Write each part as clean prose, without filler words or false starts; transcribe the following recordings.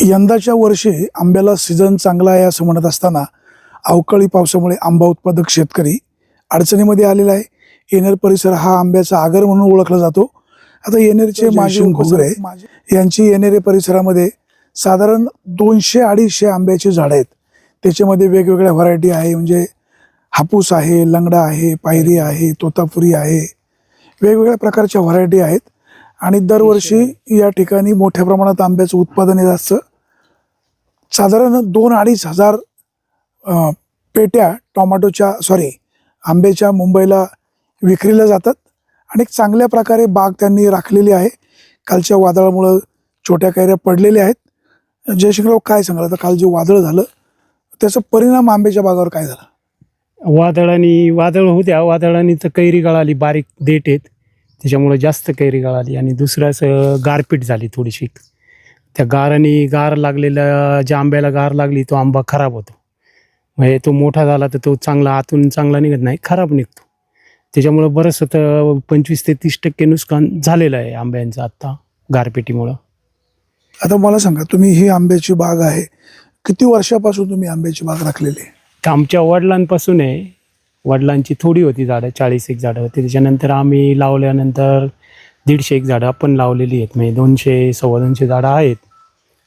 यंदाच्या वर्षी आंब्याला सीझन चांगला आहे असं म्हणत असताना अवकाळी पावसामुळे आंबा उत्पादक शेतकरी अडचणीमध्ये आलेला आहे. येणेर परिसर हा आंब्याचा आगर म्हणून ओळखला जातो. आता येणेरचे माजी घोगरे यांची येणेरे परिसरामध्ये साधारण 200-250 आंब्याची झाडं आहेत. त्याच्यामध्ये वेगवेगळ्या व्हरायटी आहे, म्हणजे हापूस आहे, लंगडा आहे, पायरी आहे, तोतापुरी आहे, वेगवेगळ्या प्रकारच्या व्हरायटी आहेत. आणि दरवर्षी या ठिकाणी मोठ्या प्रमाणात आंब्याचं उत्पादन येत असतं. साधारण 2-2.5 हजार पेट्या आंब्याच्या मुंबईला विक्रीला जातात आणि एक चांगल्या प्रकारे बाग त्यांनी राखलेली आहे. कालच्या वादळामुळं छोट्या कैऱ्या पडलेल्या आहेत. जयशंकरराव, काय सांगाल आता, काल जे वादळ झालं त्याचा परिणाम आंब्याच्या बागावर काय झाला? वादळाने तर कैरी गळाली, बारीक देठ आहेत त्याच्यामुळे जास्त कैरी गळाली. आणि दुसरं असं गारपीट झाली थोडीशी. त्या गार लागलेल्या, ज्या आंब्याला गार लागली तो आंबा खराब होतो. म्हणजे तो मोठा झाला तर तो आतून चांगला निघत नाही, खराब निघतो. त्याच्यामुळं बरंच होतं, 25 ते 30% नुकसान झालेलं आहे आंब्यांचं आता गारपिटीमुळं. आता मला सांगा, तुम्ही ही आंब्याची बाग आहे, किती वर्षापासून तुम्ही आंब्याची बाग राखलेली आहे? आमच्या वडिलांपासून आहे. वडिलांची थोडी होती झाडं, 40 एक झाडं होती. त्याच्यानंतर आम्ही लावल्यानंतर 150 एक झाडं आपण लावलेली आहेत. म्हणजे 200-250 झाडं आहेत,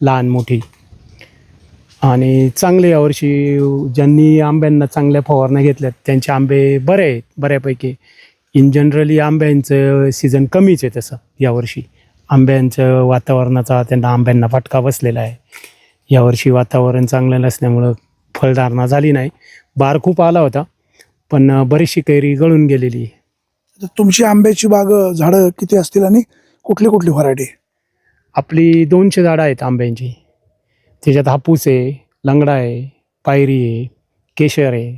लहान मोठी. आणि चांगले यावर्षी ज्यांनी आंब्यांना चांगल्या फवारण्या घेतल्यात त्यांचे आंबे बरे आहेत बऱ्यापैकी. इन जनरली आंब्यांचं सीझन कमीच आहे तसं यावर्षी. आंब्यांचं वातावरणाचा त्यांना आंब्यांना फटका बसलेला आहे. यावर्षी वातावरण चांगलं नसल्यामुळं फळधारणा झाली नाही. बार खूप आला होता पण बरीचशी कैरी गळून गेलेली आहे. तुमची आंब्याची बाग झाडं किती असतील आणि कुठली कुठली व्हरायटी? आपली 200 झाडं आहेत आंब्यांची. त्याच्यात हापूस आहे, लंगडा आहे, पायरी आहे, केशर आहे.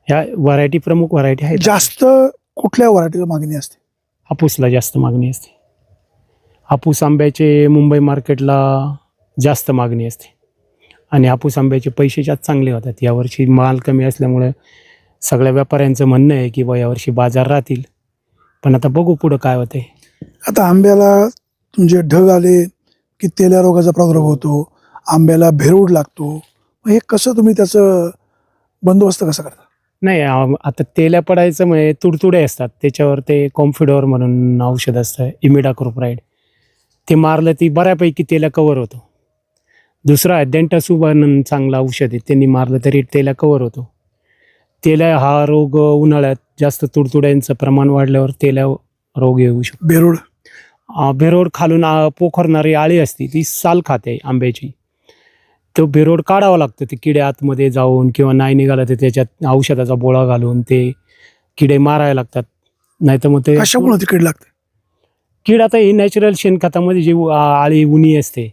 ह्या व्हरायटी प्रमुख व्हरायटी आहेत. जास्त कुठल्या व्हरायटीला मागणी असते? हापूसला जास्त मागणी असते. हापूस आंब्याचे मुंबई मार्केटला जास्त मागणी असते आणि हापूस आंब्याचे पैसे जास्त चांगले होतात. यावर्षी माल कमी असल्यामुळे सगळ्या व्यापाऱ्यांचं म्हणणं आहे की यावर्षी बाजार राहतील, पण आता बघू पुढं काय होतंय. आता आंब्याला म्हणजे ढग आले की तेल्या रोगाचा प्रादुर्भाव होतो, आंब्याला भेरूड लागतो. हे कसं तुम्ही त्याचं बंदोबस्त कसा करता? नाही, आता तेल्या पडायचं म्हणजे तुडतुडे असतात, त्याच्यावर ते कॉम्फिडोर म्हणून औषध असतं, इमिडाक्लोप्राइड. ते मारलं ती बऱ्यापैकी तेल्या कवर होतो. दुसरा आहे डेंटासुबान, चांगलं औषध आहे, त्यांनी मारलं तरी तेल्या कवर होतो. तेल्या हा रोग उन्हाळ्यात जास्त तुडतुड्यांचं प्रमाण वाढल्यावर तेल्या रोग येऊ शकतो. बेरोड खालून पोखरणारी आळी असते, ती साल खाते आंब्याची. तो बेरोड काढावा लागतं, ते किडे आतमध्ये जाऊन किंवा नाही निघाला तर त्याच्यात औषधाचा बोळा घालून ते किडे मारायला लागतात. नाही तर मग ते कशामुळे ती कीड लागते? कीड आता ही नॅचरल शेणखतामध्ये जी आळी उनी असते,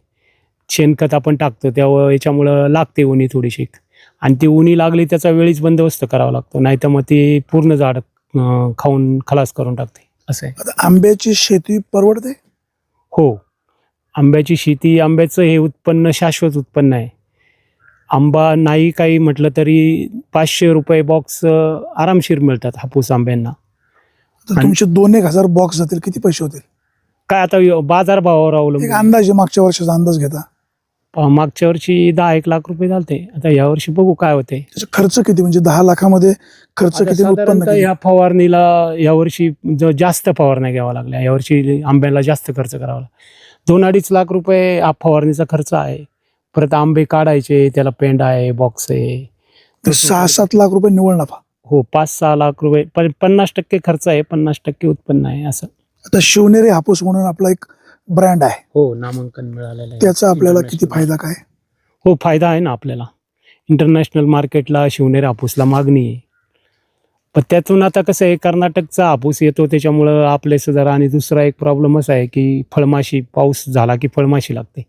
शेणखत आपण टाकतो तेव्हा याच्यामुळं लागते उनी थोडीशी. आणि ती उनी लागली त्याचा वेळीच बंदोबस्त करावा लागतो, नाही तर मग ती पूर्ण झाड खाऊन खलास करून टाकते. असं आहे. आता आंब्याची शेती परवडते? हो, आंब्याची शेती, आंब्याचं हे उत्पन्न शाश्वत उत्पन्न आहे. आंबा नाही काही म्हटलं तरी 500 रुपये बॉक्स आरामशीर मिळतात हापूस आंब्यांना. तर तुमचे 2-1 हजार बॉक्स जातील, किती पैसे होतील? काय आता बाजारभावावर एक अवलंबून. अंदाजे मागच्या वर्षाचा अंदाज घेता? मागच्या वर्षी 10-1 लाख रुपये झालते. आता यावर्षी बघू काय होते. त्याचा खर्च किती, म्हणजे 10 लाखामध्ये खर्च किती, उत्पन्न किती? ह्या फवारणीला यावर्षी जास्त फवारण्या घ्यावा लागल्या. यावर्षी आंब्याला जास्त खर्च करावा लागला. 2-2.5 लाख रुपये फवारणीचा खर्च आहे. परत आंबे काढायचे, त्याला पेंड आहे, बॉक्स आहे. तर 6-7 लाख रुपये निव्वळ नफा? हो, 5-6 लाख रुपये. 50% खर्च आहे, 50% उत्पन्न आहे असं. आता शिवनेरी हापूस म्हणून आपला एक ब्रँड आहे, हो, नामांकन मिळालेलं आहे. त्याचा आपल्याला किती फायदा काय? हो, फायदा आहे ना आपल्याला. इंटरनॅशनल मार्केटला शिवनेरी हापूसला मागणी आहे. पण त्यातून आता कसं आहे, कर्नाटकचा हापूस येतो त्याच्यामुळं आपले सुद्धा. आणि दुसरा एक प्रॉब्लेम असा आहे की फळमाशी, पाऊस झाला की फळमाशी लागते.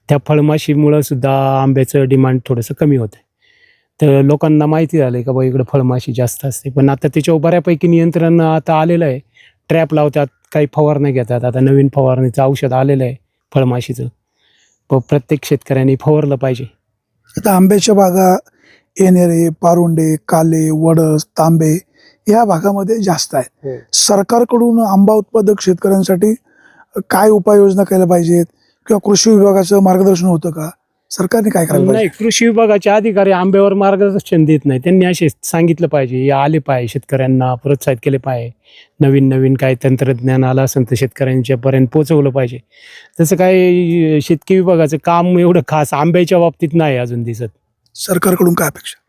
त्या फळमाशीमुळं सुद्धा आंब्याचं डिमांड थोडंसं कमी होतं. तर लोकांना माहिती झालं का इकडं फळमाशी जास्त असते, पण आता त्याच्यावर बऱ्यापैकी नियंत्रण आता आलेलं आहे. ट्रॅप लावतात, काही फवारण्या घेतात. आता नवीन फवारणीचं औषध आलेलं आहे फळमाशीचं, प्रत्येक शेतकऱ्यांनी फवारलं पाहिजे. आता आंब्याच्या बागा येणेरे, पारुंडे, काले, वडस, तांबे या भागामध्ये जास्त आहे. सरकारकडून आंबा उत्पादक शेतकऱ्यांसाठी काय उपाययोजना केल्या पाहिजेत? किंवा कृषी विभागाचं मार्गदर्शन होतं का? सरकारने काय करायला नाही, पाहिजे? कृषी विभागाचे अधिकारी आंब्यावर मार्गदर्शन देत नाही. त्यांनी असे सांगितलं पाहिजे, या आले पाहिजे, शेतकऱ्यांना प्रोत्साहित केले पाहिजे. नवीन नवीन काय तंत्रज्ञान आलं असेल तर शेतकऱ्यांच्या पर्यंत पोहोचवलं पाहिजे. तसं काय शेतकी विभागाचं काम एवढं खास आंब्याच्या बाबतीत नाही अजून दिसत. सरकारकडून काय अपेक्षा?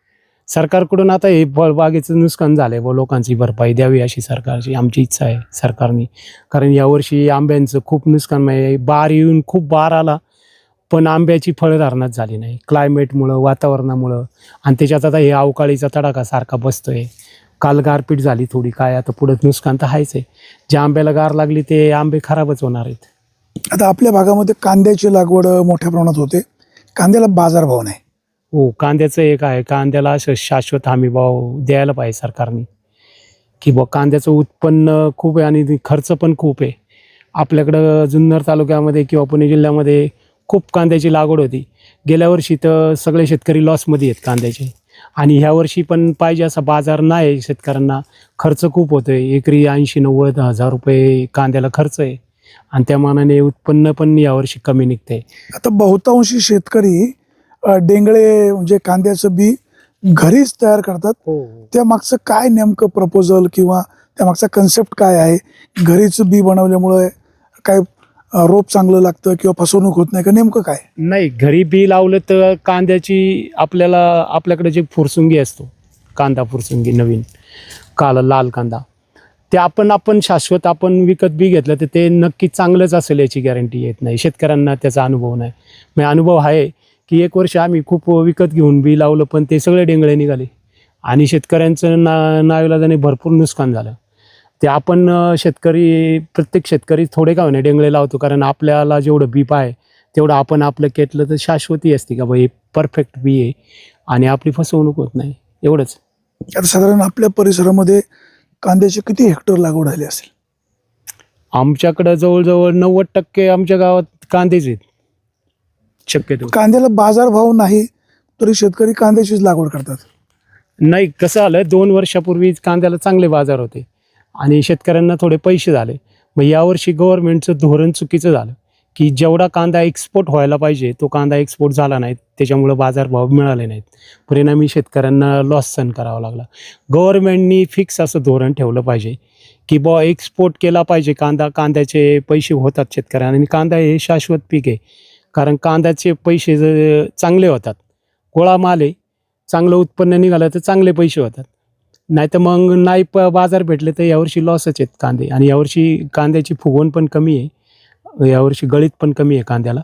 सरकारकडून आता हे फळबागेचं नुकसान झालंय व लोकांची भरपाई द्यावी अशी सरकारची आमची इच्छा आहे सरकारने. कारण यावर्षी आंब्यांचं खूप नुकसान म्हणजे बार येऊन खूप बार आला, पण आंब्याची फळधारणाच झाली नाही क्लायमेटमुळं, वातावरणामुळं. आणि त्याच्यात आता हे अवकाळीचा तडाखा सारखा बसतोय. काल गारपीट झाली थोडी, काय आता पुढं नुकसान तर आहेच आहे. ज्या आंब्याला गार लागली ते आंबे खराबच होणार आहेत. आता आपल्या भागामध्ये कांद्याची लागवड मोठ्या प्रमाणात होते, कांद्याला बाजारभाव नाही. हो, कांद्याचं एक आहे, कांद्याला असं शाश्वत हमी भाव द्यायला पाहिजे सरकारने, की बुवा कांद्याचं उत्पन्न खूप आहे आणि खर्च पण खूप आहे. आपल्याकडं जुन्नर तालुक्यामध्ये किंवा पुणे जिल्ह्यामध्ये खूप कांद्याची लागवड होती. गेल्या वर्षी तर सगळे शेतकरी लॉसमध्ये आहेत कांद्याचे. आणि ह्या वर्षी पण पाहिजे असा बाजार नाही शेतकऱ्यांना. खर्च खूप होतो आहे, एकरी 80-90 हजार रुपये कांद्याला खर्च आहे. आणि त्या मानाने उत्पन्न पण यावर्षी कमी निघते. आता बहुतांशी शेतकरी डेंगळे म्हणजे कांद्याचं बी घरीच तयार करतात. त्या मागचं काय नेमकं प्रपोजल किंवा त्या मागचा कन्सेप्ट काय आहे? घरीच बी बनवल्यामुळे काय रोप चांगलं लागतं किंवा फसवणूक होत नाही का, नेमकं काय? नाही, घरी बी लावलं तर कांद्याची आपल्याकडे जे फुरसुंगी असतो, कांदा फुरसुंगी नवीन लाल कांदा, ते आपण शाश्वत आपण विकत बी घेतलं तर ते नक्की चांगलंच असेल याची गॅरंटी येत नाही. शेतकऱ्यांना त्याचा अनुभव नाही. मग अनुभव आहे की एक वर्ष आम्ही खूप विकत घेऊन बी लावलं, पण ते सगळे डेंगळे निघाले आणि शेतकऱ्यांचं नाईलाजाने भरपूर नुकसान झालं. ते आपण प्रत्येक शेतकरी थोडे का होणे डेंगळे लावतो, कारण आपल्याला जेवढं बी आहे तेवढं आपण आपलं केतलं तर शाश्वती असते का बाई परफेक्ट बी आहे आणि आपली फसवणूक होत नाही, एवढंच. आता साधारण आपल्या परिसरामध्ये कांद्याची किती हेक्टर लागवड झाली असेल? आमच्याकडं जवळजवळ 90% आमच्या गावात कांदेच आहेत शक्यतो. कांद्याला बाजारभाव नाही तरी शेतकरी कांद्याचीच लागवड करतात. नाही, कसं आलं, 2 वर्षापूर्वी कांद्याला चांगले बाजार होते आणि शेतकऱ्यांना थोडे पैसे झाले. मग यावर्षी गव्हर्नमेंटचं धोरण चुकीचं झालं की जेवढा कांदा एक्सपोर्ट व्हायला पाहिजे तो कांदा एक्सपोर्ट झाला नाही, त्याच्यामुळं बाजारभाव मिळाले नाहीत. परिणामी शेतकऱ्यांना लॉस सहन करावा लागला. गव्हर्नमेंटनी फिक्स असं धोरण ठेवलं पाहिजे की बुवा एक्सपोर्ट केला पाहिजे कांदा, कांद्याचे पैसे होतात शेतकऱ्यांना. आणि कांदा हे शाश्वत पीक आहे, कारण कांद्याचे पैसे चांगले होतात. गोळा माल आहे, चांगलं उत्पन्न निघालं तर चांगले पैसे होतात. नाही तर मग नाही बाजार भेटले तर यावर्षी लॉसच आहेत कांदे. आणि यावर्षी कांद्याची फुगवण पण कमी आहे, यावर्षी गळीत पण कमी आहे कांद्याला.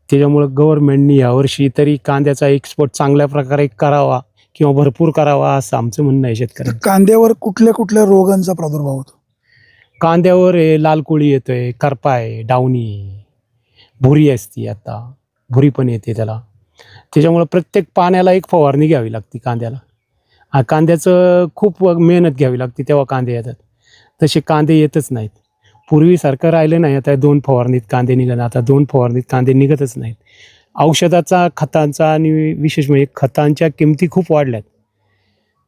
त्याच्यामुळं गव्हर्नमेंटनी यावर्षी तरी कांद्याचा एक्सपोर्ट चांगल्या प्रकारे करावा किंवा भरपूर करावा असं आमचं म्हणणं आहे शेतकऱ्यांचं. कांद्यावर कुठल्या कुठल्या रोगांचा प्रादुर्भाव होतो? कांद्यावर लाल कोळी येतोय, करपा आहे, डावणी आहे, भुरी असते, आता भुरी पण येते त्याला. त्याच्यामुळं प्रत्येक पाण्याला एक फवारणी घ्यावी लागते कांद्याला. कांद्याचं खूप मेहनत घ्यावी लागते तेव्हा कांदे येतात. तसे कांदे येतच नाहीत. पूर्वीसारखं राहिलं नाही. आता 2 फवारणीत कांदे निघत, आता 2 फवारणीत कांदे निघतच नाहीत. औषधाचा, खतांचा आणि विशेष म्हणजे खतांच्या किमती खूप वाढल्यात.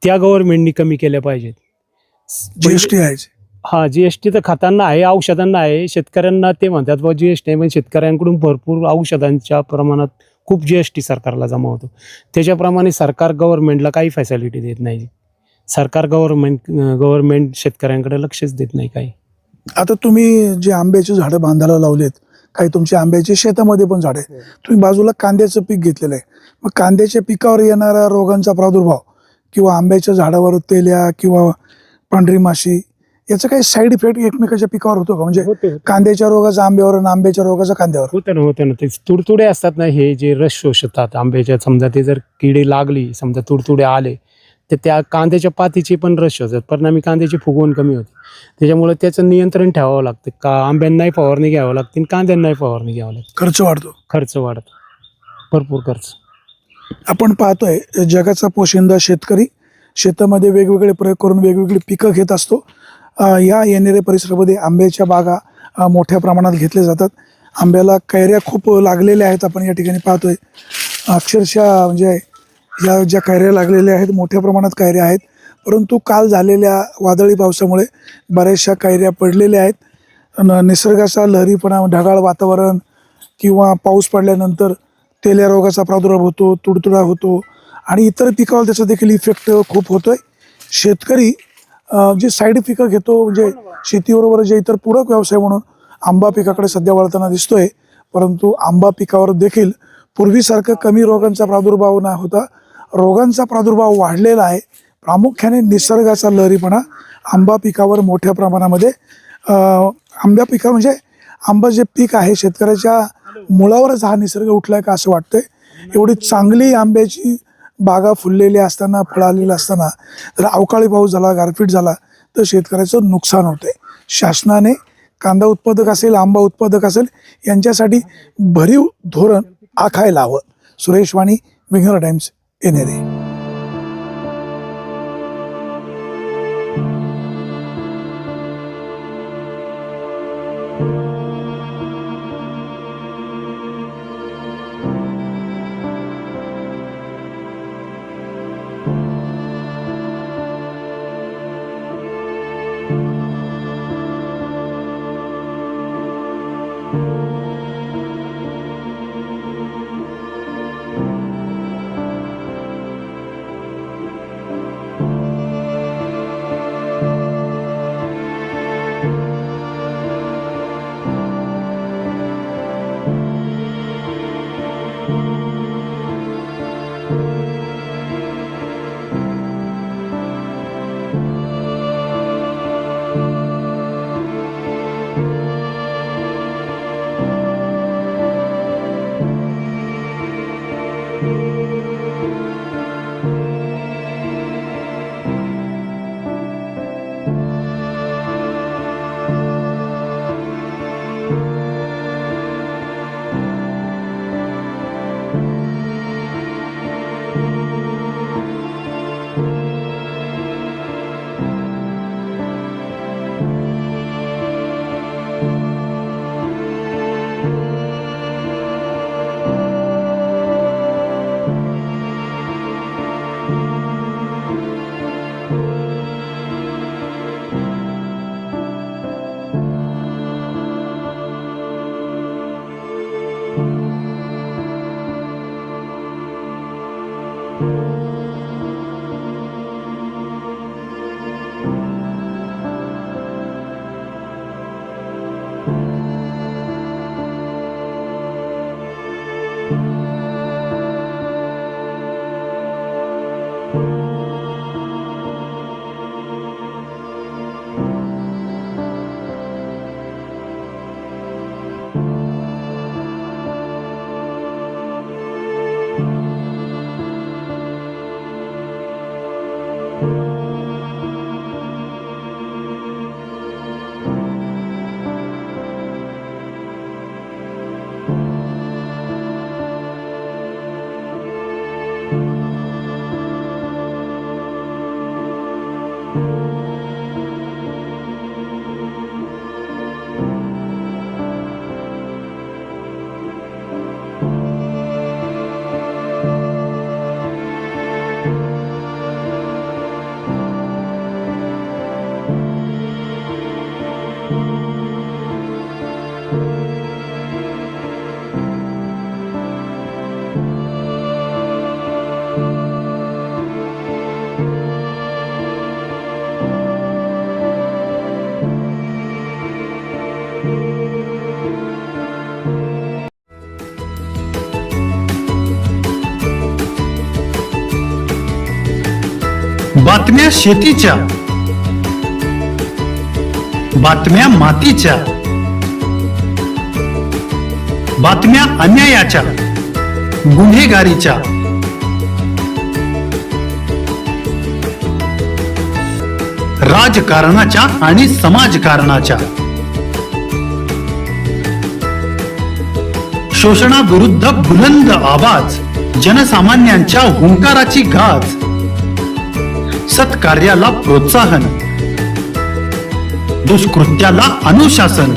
त्या गव्हर्नमेंटनी कमी केल्या पाहिजेत. जीएसटी आहे. हां, जीएसटी तर खतांना आहे, औषधांना आहे. शेतकऱ्यांना ते म्हणतात बा जीएसटी आहे, पण शेतकऱ्यांकडून भरपूर औषधांच्या प्रमाणात खूप जीएसटी सरकारला जमा होतो. त्याच्याप्रमाणे सरकार गव्हर्नमेंटला काही फॅसिलिटी देत नाही. गव्हर्नमेंट शेतकऱ्यांकडे लक्षच देत नाही काही. आता तुम्ही जे आंब्याची झाडं बांधायला लावलेत, काही तुमच्या आंब्याच्या शेतामध्ये पण झाडं आहेत, तुम्ही बाजूला कांद्याचं पीक घेतलेलं आहे. मग कांद्याच्या पिकावर येणाऱ्या रोगांचा प्रादुर्भाव किंवा आंब्याच्या झाडावर तेल्या किंवा पांढरी माशी याचा काही साईड इफेक्ट एकमेकाच्या पिकावर होतो का? म्हणजे कांद्याच्या रोगाचा आंब्यावर आणि आंब्याच्या रोगाचा कांद्यावर? होतं ना. ते तुडतुडे असतात ना, हे जे रस शोषतात आंब्याच्या, समजा ते जर किडे लागली, समजा तुडतुडे आले तर त्या कांद्याच्या पातीची पण रस शोषतात. परिणामी कांद्याची फुगवण कमी होते. त्याच्यामुळे त्याचं नियंत्रण ठेवावं लागतं. का आंब्यांनाही फवारणी घ्यावं लागते आणि कांद्यांनाही फवारणी घ्यावं लागते. खर्च वाढतो, भरपूर खर्च. आपण पाहतोय जगाचा पोशिंदा शेतकरी शेतामध्ये वेगवेगळे प्रयोग करून वेगवेगळी पिकं घेत असतो. या येणेरे परिसरामध्ये आंब्याच्या बागा मोठ्या प्रमाणात घेतल्या जातात. आंब्याला कैऱ्या खूप लागलेल्या आहेत. आपण या ठिकाणी पाहतोय अक्षरशः म्हणजे या ज्या कैऱ्या लागलेल्या आहेत मोठ्या प्रमाणात कैऱ्या आहेत. परंतु काल झालेल्या वादळी पावसामुळे बऱ्याचशा कैऱ्या पडलेल्या आहेत. निसर्गाचा लहरीपणा, ढगाळ वातावरण किंवा पाऊस पडल्यानंतर तेल्या रोगाचा प्रादुर्भाव होतो, तुडतुडा होतो आणि इतर पिकावर त्याचा देखील इफेक्ट खूप होतोय. शेतकरी जे साईड पिकं घेतो म्हणजे शेतीबरोबर जे इतर पूरक व्यवसाय म्हणून आंबा पिकाकडे सध्या वळताना दिसतोय. परंतु आंबा पिकावर देखील पूर्वीसारखं कमी रोगांचा प्रादुर्भाव न होता रोगांचा प्रादुर्भाव वाढलेला आहे. प्रामुख्याने निसर्गाचा लहरीपणा आंबा पिकावर मोठ्या प्रमाणामध्ये आंबा पिका म्हणजे आंबा जे पीक आहे शेतकऱ्याच्या मुळावरच हा निसर्ग उठलाय का असं वाटतंय. एवढी चांगली आंब्याची बागा फुललेल्या असताना फळं आलेली असताना जर अवकाळी पाऊस झाला, गारपीट झाला तर शेतकऱ्याचं नुकसान होतंय. शासनाने कांदा उत्पादक असेल, आंबा उत्पादक असेल यांच्यासाठी भरीव धोरण आखायला हवं. सुरेश वाणी, विघ्नर टाइम्स, येणेरे. बातम्या शेतीच्या, बातम्या मातीच्या, बातम्या अन्यायाच्या, गुन्हेगारीच्या, राजकारणाच्या आणि समाजकारणाच्या, शोषणाविरुद्ध बुलंद आवाज, जनसामान्यांच्या हुंकाराची गाज, सत्कार्याला प्रोत्साहन, दुष्कृत्याला अनुशासन,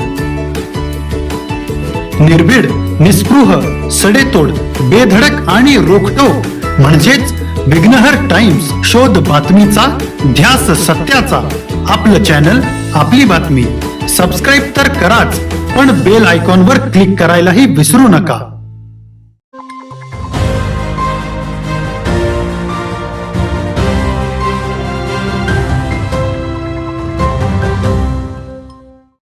निर्भीड, निस्पृह, सडेतोड, बेधडक आणि रोखटोक म्हणजेच विघ्नहर टाइम्स. शोध बातमीचा, ध्यास सत्याचा. आपलं चॅनल, आपली बातमी. सबस्क्राईब तर कराच, पण बेल आयकॉनवर क्लिक करायलाही विसरू नका.